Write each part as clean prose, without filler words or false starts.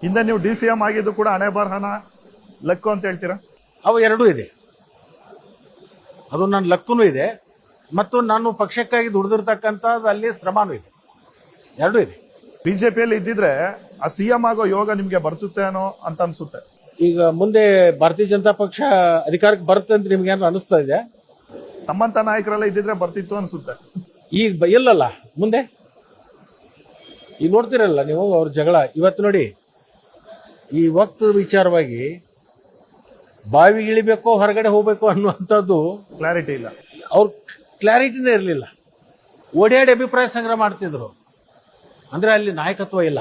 ಹಿಂದೆ ನೀವು DCM ಆಗಿದ್ದು ಕೂಡ ಹಣೆ ಬರಹನ ಲಕ್ಕು ಅಂತ ಹೇಳ್ತೀರಾ? ಅವು ಎರಡೂ ಇದೆ. ಅದು ನನ್ನ ಲಕ್ಕೂ ಇದೆ ಮತ್ತು ನಾನು ಪಕ್ಷಕ್ಕಾಗಿ ದುಡಿದಿರ್ತಕ್ಕಂಥದ್ದು ಅಲ್ಲಿ ಶ್ರಮನೂ ಇದೆ, ಎರಡೂ ಇದೆ. ಬಿಜೆಪಿಯಲ್ಲಿ ಇದ್ದಿದ್ರೆ ಆ CM ಆಗೋ ಯೋಗ ನಿಮ್ಗೆ ಬರ್ತುತ್ತೇನೋ ಅಂತ ಅನ್ಸುತ್ತೆ. ಈಗ ಮುಂದೆ ಭಾರತೀಯ ಜನತಾ ಪಕ್ಷ ಅಧಿಕಾರಕ್ಕೆ ಬರುತ್ತೆ ಅಂತ ನಿಮ್ಗೆ ಏನಾದ್ರು ಅನಿಸ್ತಾ ಇದೆ? ತಮ್ಮಂತ ನಾಯಕರೆಲ್ಲ ಇದ್ದಿದ್ರೆ ಬರ್ತಿತ್ತು ಅನ್ಸುತ್ತೆ. ಈಗ ಇಲ್ಲಲ್ಲ, ಮುಂದೆ ಈಗ ನೋಡ್ತಿರಲ್ಲ ನೀವು ಅವ್ರ ಜಗಳ. ಇವತ್ತು ನೋಡಿ, ಈ ವಕ್ತ ವಿಚಾರವಾಗಿ ಬಾವಿಗೆ ಇಳಿಬೇಕು ಹೊರಗಡೆ ಹೋಗ್ಬೇಕು ಅನ್ನುವಂಥದ್ದು ಕ್ಲಾರಿಟಿ ಇಲ್ಲ, ಅವ್ರ ಕ್ಲಾರಿಟಿನೇ ಇರಲಿಲ್ಲ. ಓಡಾಡಿ ಅಭಿಪ್ರಾಯ ಸಂಗ್ರಹ ಮಾಡ್ತಿದ್ರು. ಅಂದ್ರೆ ಅಲ್ಲಿ ನಾಯಕತ್ವ ಇಲ್ಲ.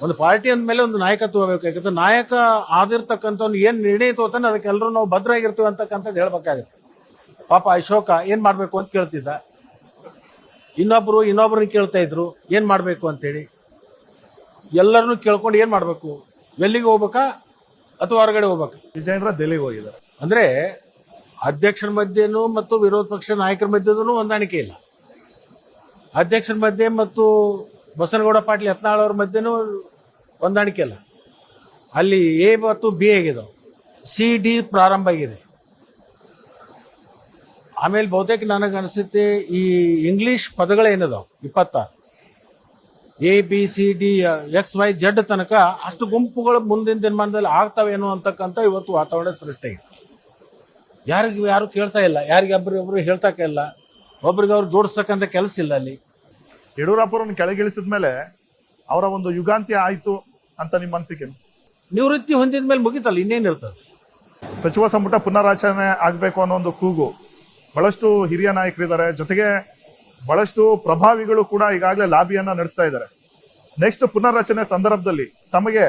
ಒಂದು ಪಾರ್ಟಿ ಅಂದಮೇಲೆ ಒಂದು ನಾಯಕತ್ವ ಬೇಕು. ಯಾಕಂದ್ರೆ ನಾಯಕ ಆದಿರ್ತಕ್ಕಂಥವ್ನು ಏನ್ ನಿರ್ಣಯ ತಗೋತಾನೆ ಅದಕ್ಕೆ ಎಲ್ಲರೂ ನಾವು ಭದ್ರ ಆಗಿರ್ತೀವಿ ಅಂತಕ್ಕಂಥದ್ದು ಹೇಳ್ಬೇಕಾಗತ್ತೆ. ಪಾಪ ಅಶೋಕ ಏನ್ ಮಾಡ್ಬೇಕು ಅಂತ ಕೇಳ್ತಿದ್ದ, ಇನ್ನೊಬ್ರನ್ನ ಕೇಳ್ತಾ ಇದ್ರು ಏನ್ ಮಾಡ್ಬೇಕು ಅಂತೇಳಿ. ಎಲ್ಲರನ್ನು ಕೇಳ್ಕೊಂಡು ಏನ್ ಮಾಡ್ಬೇಕು, ಎಲ್ಲಿಗೆ ಹೋಗ್ಬೇಕಾ ಅಥವಾ ಹೊರಗಡೆ ಹೋಗ್ಬೇಕಾ? ವಿಜಯೇಂದ್ರ ದೆಹಲಿಗೆ ಹೋಗಿದ್ದಾರೆ. ಅಂದ್ರೆ ಅಧ್ಯಕ್ಷರ ಮಧ್ಯೆನೂ ಮತ್ತು ವಿರೋಧ ಪಕ್ಷ ನಾಯಕರ ಮಧ್ಯದೂ ಹೊಂದಾಣಿಕೆ ಇಲ್ಲ. ಅಧ್ಯಕ್ಷರ ಮಧ್ಯೆ ಮತ್ತು ಬಸನಗೌಡ ಪಾಟೀಲ್ ಯತ್ನಾಳ್ ಅವ್ರ ಮಧ್ಯೆನೂ ಹೊಂದಾಣಿಕೆ ಇಲ್ಲ. ಅಲ್ಲಿ A ಮತ್ತು B ಆಗಿದೆ, CD ಪ್ರಾರಂಭ ಆಗಿದೆ. ಆಮೇಲೆ ಬಹುತೇಕ ನನಗೆ ಅನಿಸುತ್ತೆ ಈ ಇಂಗ್ಲಿಷ್ ಪದಗಳೇನದಾವ 26 ABCD XYZ ತನಕ ಅಷ್ಟು ಗುಂಪುಗಳು ಮುಂದಿನ ದಿನಮಾನದಲ್ಲಿ ಆಗ್ತಾವೇನೋ ಅಂತಕ್ಕಂಥ ಇವತ್ತು ವಾತಾವರಣ ಸೃಷ್ಟಿಯಾಗಿದೆ. ಯಾರು ಕೇಳ್ತಾ ಇಲ್ಲ, ಯಾರಿಗೊಬ್ರು ಹೇಳ್ತಾಕ ಇಲ್ಲ, ಒಬ್ರಿಗೆ ಅವ್ರು ಜೋಡಿಸ್ತಕ್ಕಂಥ ಕೆಲಸ ಇಲ್ಲ. ಅಲ್ಲಿ ಯಡಿಯೂರಪ್ಪರನ್ನು ಕೆಳಗಿಳಿಸಿದ ಮೇಲೆ ಅವರ ಒಂದು ಯುಗಾಂತ್ಯ ಆಯ್ತು ಅಂತ ನಿಮ್ಮ ಅನಿಸಿಕೆ? ನಿವೃತ್ತಿ ಹೊಂದಿದ ಮೇಲೆ ಮುಗಿತಲ್ಲ, ಇನ್ನೇನಿರ್ತದೆ. ಸಚಿವ ಸಂಪುಟ ಪುನರಾಚನೆ ಆಗ್ಬೇಕು ಅನ್ನೋ ಒಂದು ಕೂಗು ಬಹಳಷ್ಟು ಹಿರಿಯ ನಾಯಕರಿದ್ದಾರೆ, ಜೊತೆಗೆ ಬಹಳಷ್ಟು ಪ್ರಭಾವಿಗಳು ಕೂಡ ಈಗಾಗಲೇ ಲಾಬಿಯನ್ನ ನಡೆಸ್ತಾ ಇದ್ದಾರೆ. ನೆಕ್ಸ್ಟ್ ಪುನರ್ರಚನೆ ಸಂದರ್ಭದಲ್ಲಿ ತಮಗೆ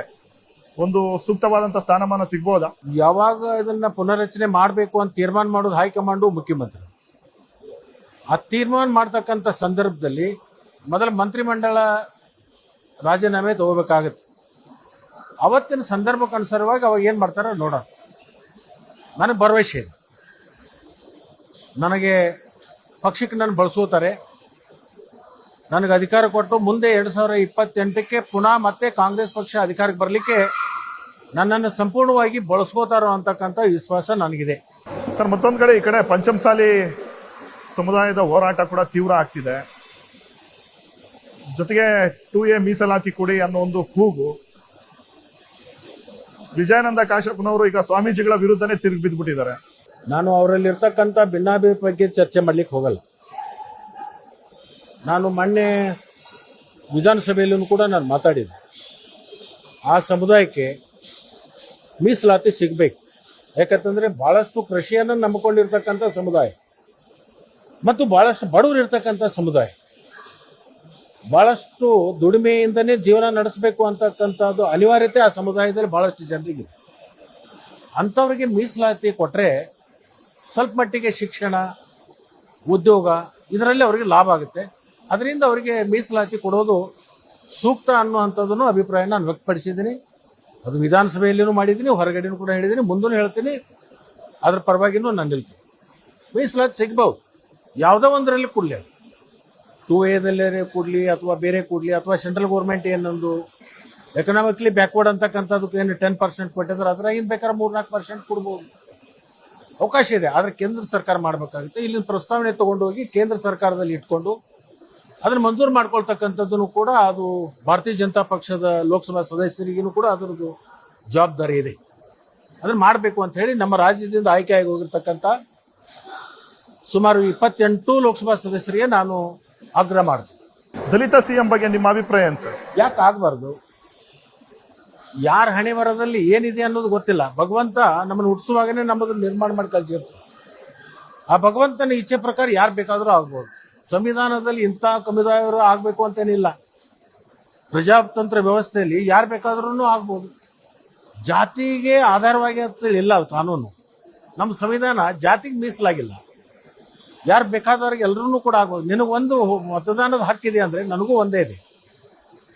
ಒಂದು ಸೂಕ್ತವಾದಂತ ಸ್ಥಾನಮಾನ ಸಿಗ್ಬೋದಾ? ಯಾವಾಗ ಇದನ್ನ ಪುನರ್ರಚನೆ ಮಾಡಬೇಕು ಅಂತ ತೀರ್ಮಾನ ಮಾಡೋದು ಹೈಕಮಾಂಡು, ಮುಖ್ಯಮಂತ್ರಿ. ಆ ತೀರ್ಮಾನ ಮಾಡ್ತಕ್ಕಂಥ ಸಂದರ್ಭದಲ್ಲಿ ಮೊದಲ ಮಂತ್ರಿಮಂಡಲ ರಾಜೀನಾಮೆ ತಗೋಬೇಕಾಗತ್ತೆ. ಅವತ್ತಿನ ಸಂದರ್ಭಕ್ಕೆ ಅನುಸಾರವಾಗಿ ಅವಾಗ ಏನ್ ಮಾಡ್ತಾರ ನೋಡೋಣ. ನನಗೆ ಭರವಸೆ ಇದೆ, ನನಗೆ ಪಕ್ಷಕ್ಕೆ ನಾನು ಬಳಸೋತಾರೆ, ನನಗೆ ಅಧಿಕಾರ ಕೊಟ್ಟು ಮುಂದೆ 2028ಕ್ಕೆ ಪುನಃ ಮತ್ತೆ ಕಾಂಗ್ರೆಸ್ ಪಕ್ಷ ಅಧಿಕಾರಕ್ಕೆ ಬರಲಿಕ್ಕೆ ನನ್ನನ್ನು ಸಂಪೂರ್ಣವಾಗಿ ಬಳಸ್ಕೋತಾರೋ ಅಂತಕ್ಕಂಥ ವಿಶ್ವಾಸ ನನಗಿದೆ. ಸರ್, ಮತ್ತೊಂದು ಕಡೆ ಈ ಕಡೆ ಪಂಚಮಸಾಲಿ ಸಮುದಾಯದ ಹೋರಾಟ ಕೂಡ ತೀವ್ರ ಆಗ್ತಿದೆ. ಜೊತೆಗೆ 2A ಮೀಸಲಾತಿ ಕೊಡಿ ಅನ್ನೋ ಒಂದು ಕೂಗು. ವಿಜಯಾನಂದ ಕಾಶ್ಯಪ್ನವರು ಈಗ ಸ್ವಾಮೀಜಿಗಳ ವಿರುದ್ಧನೇ ತಿರುಗಿ ಬಿದ್ದುಬಿಟ್ಟಿದ್ದಾರೆ. ನಾನು ಅವರಲ್ಲಿರ್ತಕ್ಕಂಥ ಭಿನ್ನಾಭಿಪ್ರಾಯ ಬಗ್ಗೆ ಚರ್ಚೆ ಮಾಡ್ಲಿಕ್ಕೆ ಹೋಗಲ್ಲ. ನಾನು ಮೊನ್ನೆ ವಿಧಾನಸಭೆಯಲ್ಲೂ ಕೂಡ ನಾನು ಮಾತಾಡಿದ್ದೆ, ಆ ಸಮುದಾಯಕ್ಕೆ ಮೀಸಲಾತಿ ಸಿಗಬೇಕು. ಯಾಕಂತಂದ್ರೆ ಬಹಳಷ್ಟು ಕೃಷಿಯನ್ನು ನಂಬಿಕೊಂಡಿರ್ತಕ್ಕಂಥ ಸಮುದಾಯ ಮತ್ತು ಬಹಳಷ್ಟು ಬಡವರು ಇರ್ತಕ್ಕಂಥ ಸಮುದಾಯ, ಬಹಳಷ್ಟು ದುಡಿಮೆಯಿಂದನೇ ಜೀವನ ನಡೆಸಬೇಕು ಅಂತಕ್ಕಂಥದ್ದು ಅನಿವಾರ್ಯತೆ ಆ ಸಮುದಾಯದಲ್ಲಿ ಬಹಳಷ್ಟು ಜನರಿಗಿದೆ. ಅಂಥವ್ರಿಗೆ ಮೀಸಲಾತಿ ಕೊಟ್ಟರೆ ಸ್ವಲ್ಪ ಮಟ್ಟಿಗೆ ಶಿಕ್ಷಣ, ಉದ್ಯೋಗ ಇದರಲ್ಲಿ ಅವರಿಗೆ ಲಾಭ ಆಗುತ್ತೆ. ಅದರಿಂದ ಅವರಿಗೆ ಮೀಸಲಾತಿ ಕೊಡೋದು ಸೂಕ್ತ ಅನ್ನುವಂಥದ್ದನ್ನು ಅಭಿಪ್ರಾಯ ನಾನು ವ್ಯಕ್ತಪಡಿಸಿದ್ದೀನಿ. ಅದು ವಿಧಾನಸಭೆಯಲ್ಲಿನೂ ಮಾಡಿದ್ದೀನಿ, ಹೊರಗಡೆನೂ ಕೂಡ ಹೇಳಿದ್ದೀನಿ, ಮುಂದೂ ಹೇಳ್ತೀನಿ. ಅದ್ರ ಪರವಾಗಿನೂ ನಾನು ನಿಲ್ತೀನಿ. ಮೀಸಲಾತಿ ಸಿಗ್ಬಹುದು, ಯಾವುದೋ ಒಂದರಲ್ಲಿ ಕೊಡಲಿ, 2Aದಲ್ಲೇ ಕೊಡಲಿ ಅಥವಾ ಬೇರೆ ಕೊಡಲಿ, ಅಥವಾ ಸೆಂಟ್ರಲ್ ಗೌರ್ಮೆಂಟ್ ಏನೊಂದು ಎಕನಾಮಿಕ್ಲಿ ಬ್ಯಾಕ್ವರ್ಡ್ ಅಂತಕ್ಕಂಥದಕ್ಕೆ ಏನು 10% ಕೊಟ್ಟಿದ್ರೆ ಅದ್ರ ಏನು ಬೇಕಾದ್ರೆ 3-4% ಕೊಡ್ಬೋದು, ಅವಕಾಶ ಇದೆ. ಆದರೆ ಕೇಂದ್ರ ಸರ್ಕಾರ ಮಾಡಬೇಕಾಗುತ್ತೆ. ಇಲ್ಲಿನ ಪ್ರಸ್ತಾವನೆ ತಗೊಂಡು ಹೋಗಿ ಕೇಂದ್ರ ಸರ್ಕಾರದಲ್ಲಿ ಇಟ್ಕೊಂಡು ಅದನ್ನ ಮಂಜೂರು ಮಾಡ್ಕೊಳ್ತಕ್ಕಂಥದ್ದನ್ನು ಕೂಡ ಅದು ಭಾರತೀಯ ಜನತಾ ಪಕ್ಷದ ಲೋಕಸಭಾ ಸದಸ್ಯರಿಗೂ ಕೂಡ ಅದರದ್ದು ಜವಾಬ್ದಾರಿ ಇದೆ. ಅದನ್ನ ಮಾಡಬೇಕು ಅಂತ ಹೇಳಿ ನಮ್ಮ ರಾಜ್ಯದಿಂದ ಆಯ್ಕೆಯಾಗಿ ಹೋಗಿರ್ತಕ್ಕಂಥ ಸುಮಾರು 28 ಲೋಕಸಭಾ ಸದಸ್ಯರಿಗೆ ನಾನು ಆಗ್ರಹ ಮಾಡ್ತೀನಿ. ದಲಿತ CM ಬಗ್ಗೆ ನಿಮ್ಮ ಅಭಿಪ್ರಾಯ ಏನು ಸರ್? ಯಾಕೆ ಆಗಬಾರ್ದು? ಯಾರ ಹಣೆ ಬರದಲ್ಲಿ ಏನಿದೆ ಅನ್ನೋದು ಗೊತ್ತಿಲ್ಲ. ಭಗವಂತ ನಮ್ಮನ್ನು ಹುಟ್ಟಿಸುವಾಗನೇ ನಮ್ಮದನ್ನು ನಿರ್ಮಾಣ ಮಾಡಿ ಕಳಿಸಿರ್ತಾರೆ. ಆ ಭಗವಂತನ ಇಚ್ಛೆ ಪ್ರಕಾರ ಯಾರು ಬೇಕಾದರೂ ಆಗ್ಬೋದು. ಸಂವಿಧಾನದಲ್ಲಿ ಇಂಥ ಸಮುದಾಯವರು ಆಗ್ಬೇಕು ಅಂತೇನಿಲ್ಲ. ಪ್ರಜಾತಂತ್ರ ವ್ಯವಸ್ಥೆಯಲ್ಲಿ ಯಾರು ಬೇಕಾದ್ರೂ ಆಗ್ಬೋದು. ಜಾತಿಗೆ ಆಧಾರವಾಗಿ ಅಂತ ಇಲ್ಲ ಅದು ಕಾನೂನು. ನಮ್ಮ ಸಂವಿಧಾನ ಜಾತಿಗೆ ಮೀಸಲಾಗಿಲ್ಲ. ಯಾರು ಬೇಕಾದವ್ರಿಗೆ ಎಲ್ಲರೂ ಕೂಡ ಆಗ್ಬೋದು. ನಿನಗೊಂದು ಮತದಾನದ ಹಕ್ಕಿದೆ ಅಂದ್ರೆ ನನಗೂ ಒಂದೇ ಇದೆ,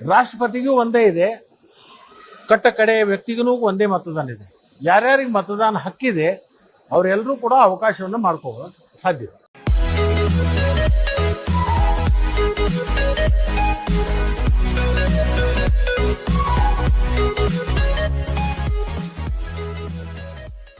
ರಾಷ್ಟ್ರಪತಿಗೂ ಒಂದೇ ಇದೆ, ಕಟ್ಟ ಕಡೆ ವ್ಯಕ್ತಿಗೂ ಒಂದೇ ಮತದಾನ ಇದೆ. ಯಾರ್ಯಾರಿಗೆ ಮತದಾನ ಹಕ್ಕಿದೆ ಅವರೆಲ್ಲರೂ ಕೂಡ ಅವಕಾಶವನ್ನು ಮಾಡ್ಕೋಬೋದು ಸಾಧ್ಯ.